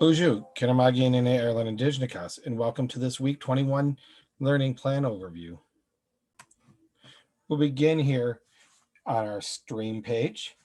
Bonjour, Karamagi and Ireland Indigenicas, and welcome to this week 21 learning plan overview. We'll begin here on our stream page.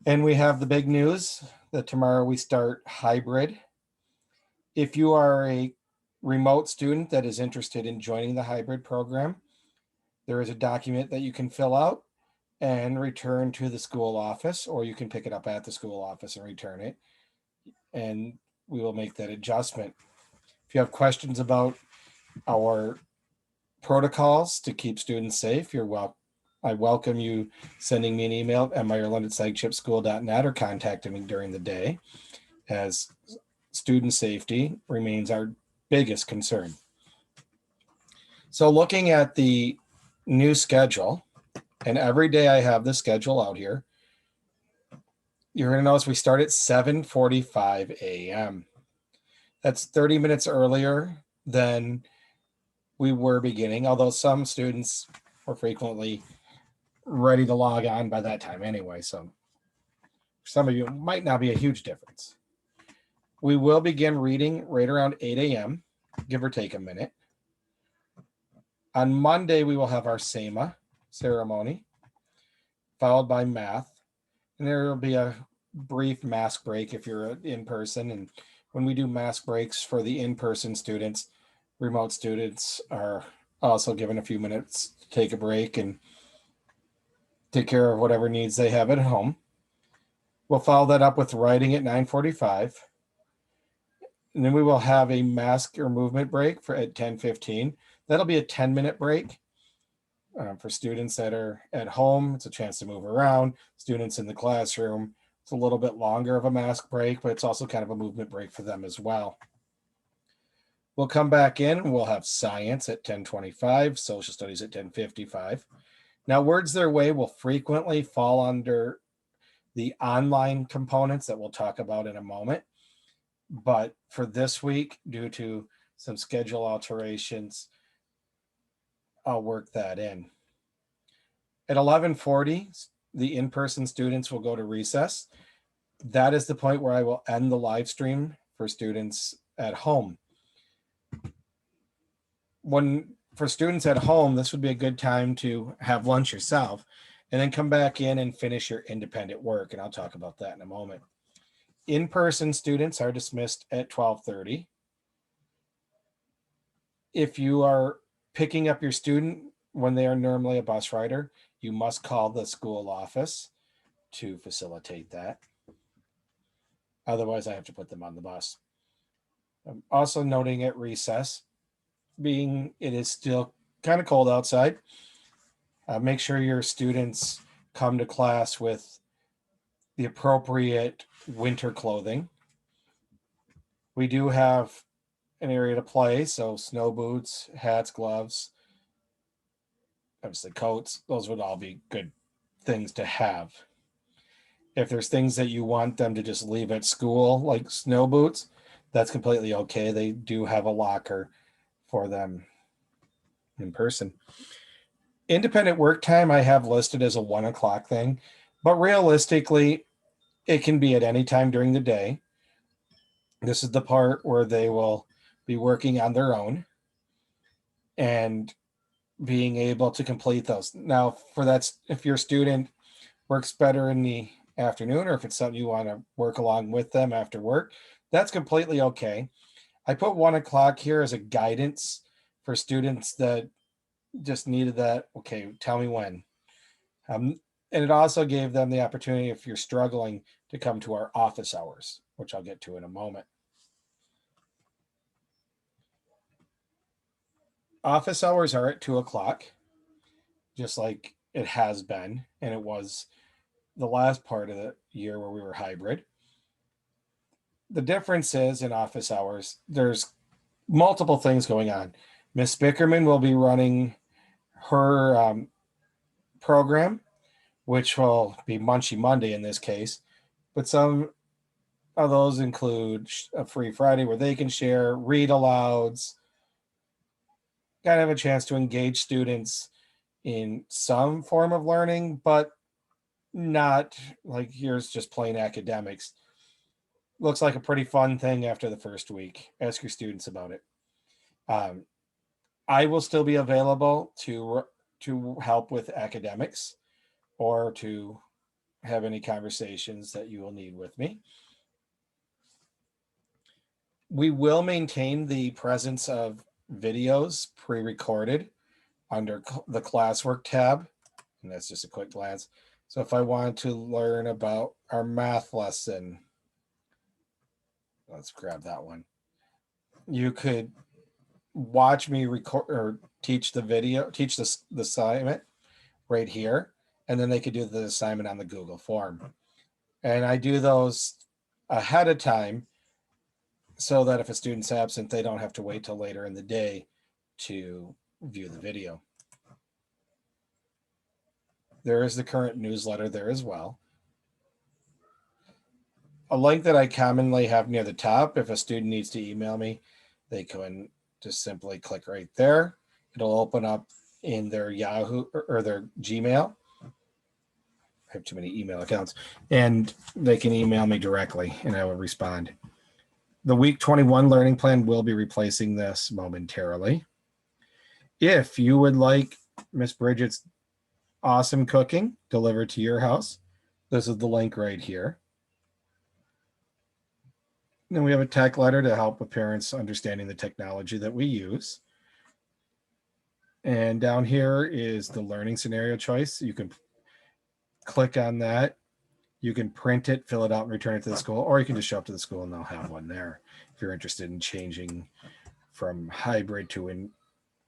And we have the big news that tomorrow we start hybrid. If you are a remote student that is interested in joining the hybrid program, there is a document that you can fill out and return to the school office, or you can pick it up at the school office and return it. And we will make that adjustment. If you have questions about our protocols to keep students safe, I welcome you sending me an email at ireland@sagchipschool.net or contacting me during the day, as student safety remains our biggest concern. So looking at the new schedule, and every day I have the schedule out here, you're going to notice we start at 7:45 a.m. That's 30 minutes earlier than we were beginning, although some students were frequently ready to log on by that time anyway. So for some of you, it might not be a huge difference. We will begin reading right around 8 a.m., give or take a minute. On Monday, we will have our SEMA ceremony, followed by math. And there will be a brief mask break if you're in person. And when we do mask breaks for the in-person students, remote students are also given a few minutes to take a break and take care of whatever needs they have at home. We'll follow that up with writing at 9:45. And then we will have a mask or movement break at 10:15. That'll be a 10-minute break. For students that are at home, it's a chance to move around. Students in the classroom, it's a little bit longer of a mask break, but it's also kind of a movement break for them as well. We'll come back in, we'll have science at 10:25, social studies at 10:55. Now, Words Their Way will frequently fall under the online components that we'll talk about in a moment. But for this week, due to some schedule alterations, I'll work that in. At 11:40, the in-person students will go to recess. That is the point where I will end the live stream for students at home. For students at home, this would be a good time to have lunch yourself and then come back in and finish your independent work. And I'll talk about that in a moment. In-person students are dismissed at 12:30. If you are picking up your student when they are normally a bus rider, you must call the school office to facilitate that. Otherwise, I have to put them on the bus. I'm also noting at recess, being it is still kind of cold outside, make sure your students come to class with the appropriate winter clothing. We do have an area to play, so snow boots, hats, gloves, obviously coats, those would all be good things to have. If there's things that you want them to just leave at school, like snow boots, that's completely okay. They do have a locker for them in person. Independent work time I have listed as a 1 o'clock thing, but realistically, it can be at any time during the day. This is the part where they will be working on their own and being able to complete those. Now, if your student works better in the afternoon, or if it's something you want to work along with them after work, that's completely okay. I put 1 o'clock here as a guidance for students that just needed that. Okay, tell me when. And it also gave them the opportunity, if you're struggling, to come to our office hours, which I'll get to in a moment. Office hours are at 2 o'clock, just like it has been, and it was the last part of the year where we were hybrid. The difference is in office hours, there's multiple things going on. Miss Bickerman will be running her program, which will be Munchy Monday in this case, but some of those include a Free Friday where they can share, read alouds, kind of have a chance to engage students in some form of learning, but not like here's just plain academics. looks like a pretty fun thing after the first week. Ask your students about it. Um, I will still be available to help with academics or to have any conversations that you will need with me. We will maintain the presence of videos pre-recorded under the classwork tab, and that's just a quick glance. So if I wanted to learn about our math lesson, let's grab that one. You could watch me record or teach the assignment right here, and then they could do the assignment on the Google form. And I do those ahead of time so that if a student's absent, they don't have to wait till later in the day to view the video. There is the current newsletter there as well. A link that I commonly have near the top, if a student needs to email me, they can just simply click right there. It'll open up in their Yahoo or their Gmail. I have too many email accounts, and they can email me directly and I will respond. The week 21 learning plan will be replacing this momentarily. If you would like Miss Bridget's awesome cooking delivered to your house, this is the link right here. Then we have a tech letter to help with parents understanding the technology that we use. And down here is the learning scenario choice. You can click on that. You can print it, fill it out, and return it to the school, or you can just show up to the school and they'll have one there if you're interested in changing from hybrid to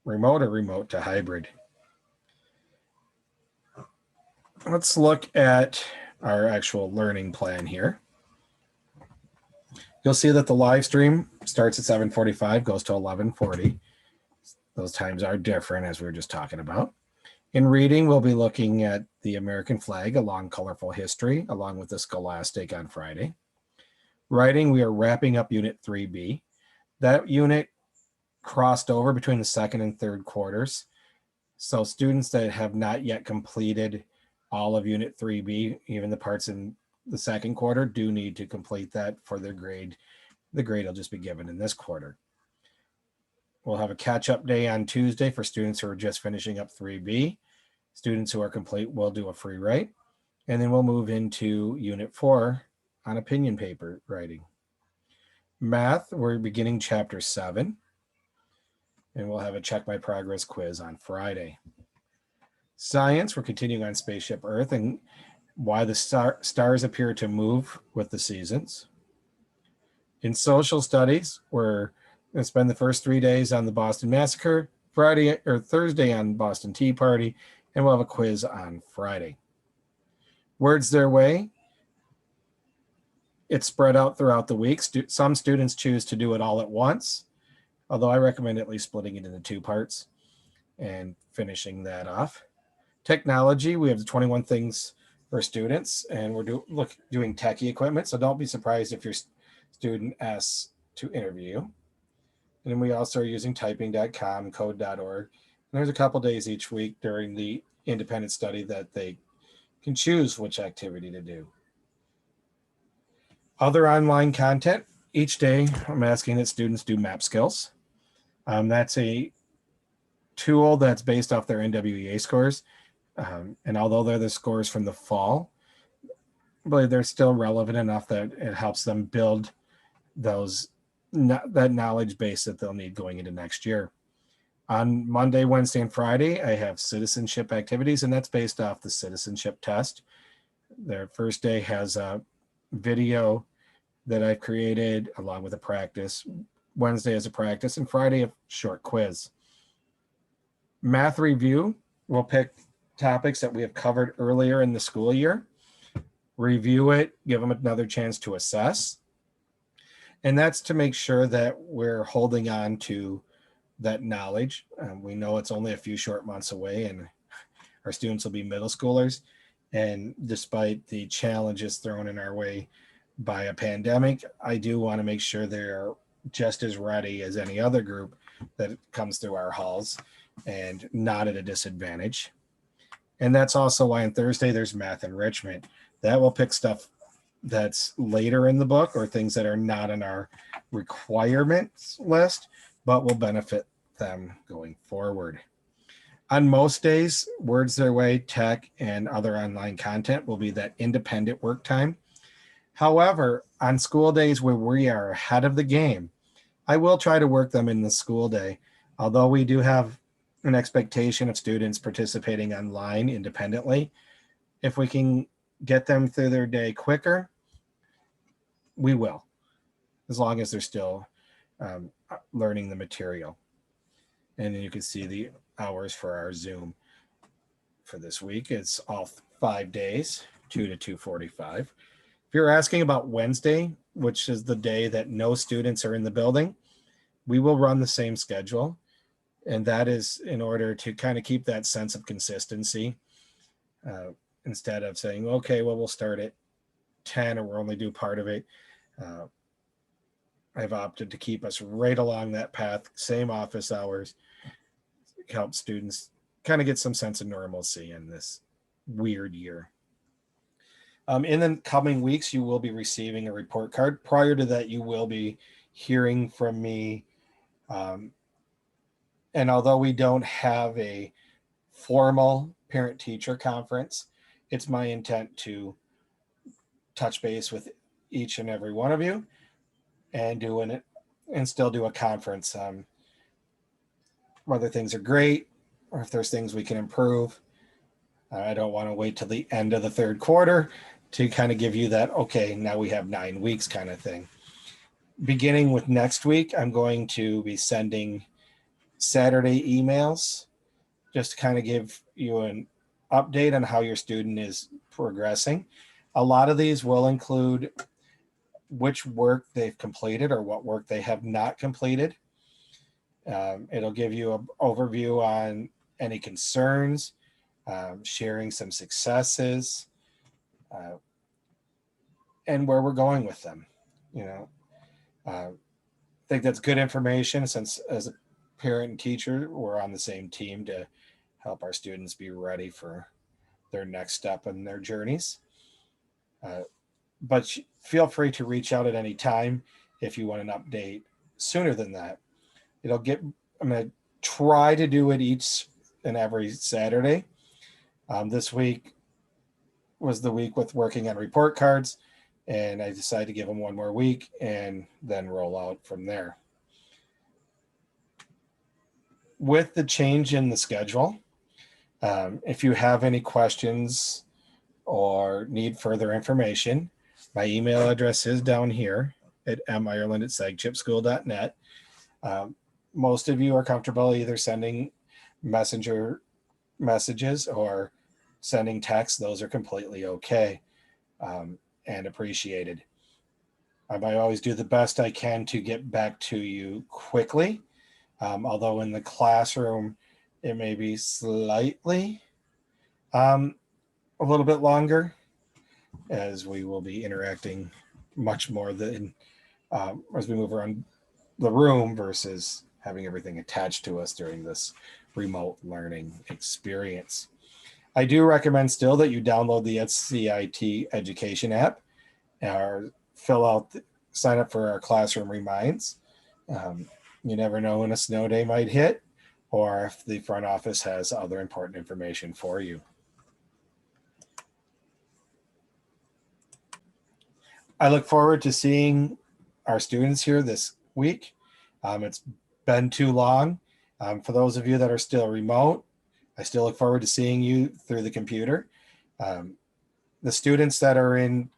remote or remote to hybrid. Let's look at our actual learning plan here. You'll see that the live stream starts at 7:45, goes to 11:40. Those times are different, as we were just talking about. In reading, we'll be looking at the American flag, a long, colorful history, along with the Scholastic on Friday. Writing, we are wrapping up Unit 3B. That unit crossed over between the second and third quarters. So students that have not yet completed all of Unit 3B, even the parts in the second quarter, do need to complete that for their grade. The grade will just be given in this quarter. We'll have a catch-up day on Tuesday for students who are just finishing up 3B. Students who are complete will do a free write. And then we'll move into Unit 4 on opinion paper writing. Math, we're beginning Chapter 7. And we'll have a check my progress quiz on Friday. Science, we're continuing on Spaceship Earth and why the stars appear to move with the seasons. In social studies, we're going to spend the first 3 days on the Boston Massacre, Friday or Thursday on Boston Tea Party, and we'll have a quiz on Friday. Words Their Way, it's spread out throughout the week. Some students choose to do it all at once, although I recommend at least splitting it into 2 parts and finishing that off. Technology, we have the 21 things for students, and we're doing techie equipment, so don't be surprised if your student asks to interview. And then we also are using typing.com, code.org. And there's a couple days each week during the independent study that they can choose which activity to do. Other online content, each day I'm asking that students do map skills. That's a tool that's based off their NWEA scores. And although they're the scores from the fall, but they're still relevant enough that it helps them build that knowledge base that they'll need going into next year. On Monday, Wednesday, and Friday, I have citizenship activities, and that's based off the citizenship test. Their first day has a video that I've created along with a practice. Wednesday is a practice, and Friday a short quiz. Math review, we'll pick topics that we have covered earlier in the school year, review it, give them another chance to assess. And that's to make sure that we're holding on to that knowledge. We know it's only a few short months away and our students will be middle schoolers. And despite the challenges thrown in our way by a pandemic, I do want to make sure they're just as ready as any other group that comes through our halls and not at a disadvantage. And that's also why on Thursday there's math enrichment. That will pick stuff that's later in the book or things that are not on our requirements list, but will benefit them going forward. On most days, Words Their Way, Tech, and other online content will be that independent work time. However, on school days where we are ahead of the game, I will try to work them in the school day. Although we do have an expectation of students participating online independently, if we can get them through their day quicker, we will, as long as they're still learning the material. And then you can see the hours for our Zoom for this week. It's all 5 days, 2 to 2:45. If you're asking about Wednesday, which is the day that no students are in the building, we will run the same schedule. And that is in order to kind of keep that sense of consistency. Instead of saying, okay, well, we'll start at 10 or we'll only do part of it. I've opted to keep us right along that path, same office hours, help students kind of get some sense of normalcy in this weird year. In the coming weeks, you will be receiving a report card. Prior to that, you will be hearing from me. And although we don't have a formal parent-teacher conference, it's my intent to touch base with each and every one of you and still do a conference. Whether things are great or if there's things we can improve. I don't want to wait till the end of the third quarter to kind of give you that, okay, now we have 9 weeks kind of thing. Beginning with next week, I'm going to be sending Saturday emails just to kind of give you an update on how your student is progressing. A lot of these will include which work they've completed or what work they have not completed. It'll give you an overview on any concerns, sharing some successes, and where we're going with them. I think that's good information since as a parent and teacher, we're on the same team to help our students be ready for their next step in their journeys. But feel free to reach out at any time if you want an update sooner than that. I'm going to try to do it each and every Saturday. This week was the week with working on report cards, and I decided to give them one more week and then roll out from there. With the change in the schedule, if you have any questions or need further information, my email address is down here at mireland@sagchipschool.net. Most of you are comfortable either sending messenger messages or sending text. Those are completely okay and appreciated. I always do the best I can to get back to you quickly. Although in the classroom, it may be slightly a little bit longer, as we will be interacting much more than as we move around the room versus having everything attached to us during this remote learning experience. I do recommend still that you download the SCIT education app or sign up for our classroom reminds. You never know when a snow day might hit or if the front office has other important information for you. I look forward to seeing our students here this week. It's been too long. For those of you that are still remote, I still look forward to seeing you through the computer. The students that are in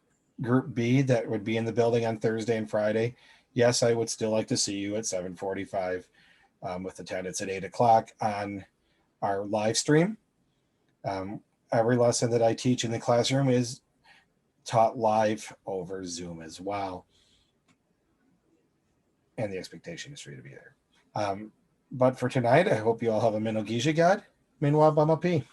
Group B that would be in the building on Thursday and Friday, yes, I would still like to see you at 7:45 with attendance at 8 o'clock on our live stream. Every lesson that I teach in the classroom is taught live over Zoom as well. And the expectation is for you to be there. But for tonight, I hope you all have a Minogijagad. Minwa Bamapi.